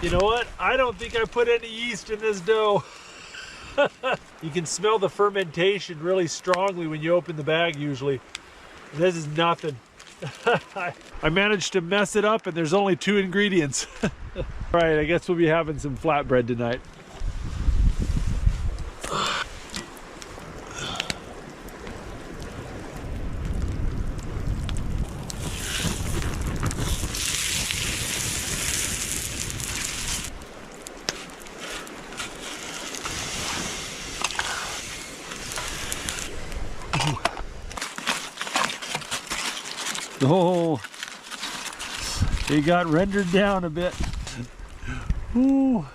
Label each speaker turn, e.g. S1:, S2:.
S1: You know what? I don't think I put any yeast in this dough. You can smell the fermentation really strongly when you open the bag usually. This is nothing. I managed to mess it up and there's only 2 ingredients. All right, I guess we'll be having some flatbread tonight. Oh, it got rendered down a bit. Ooh.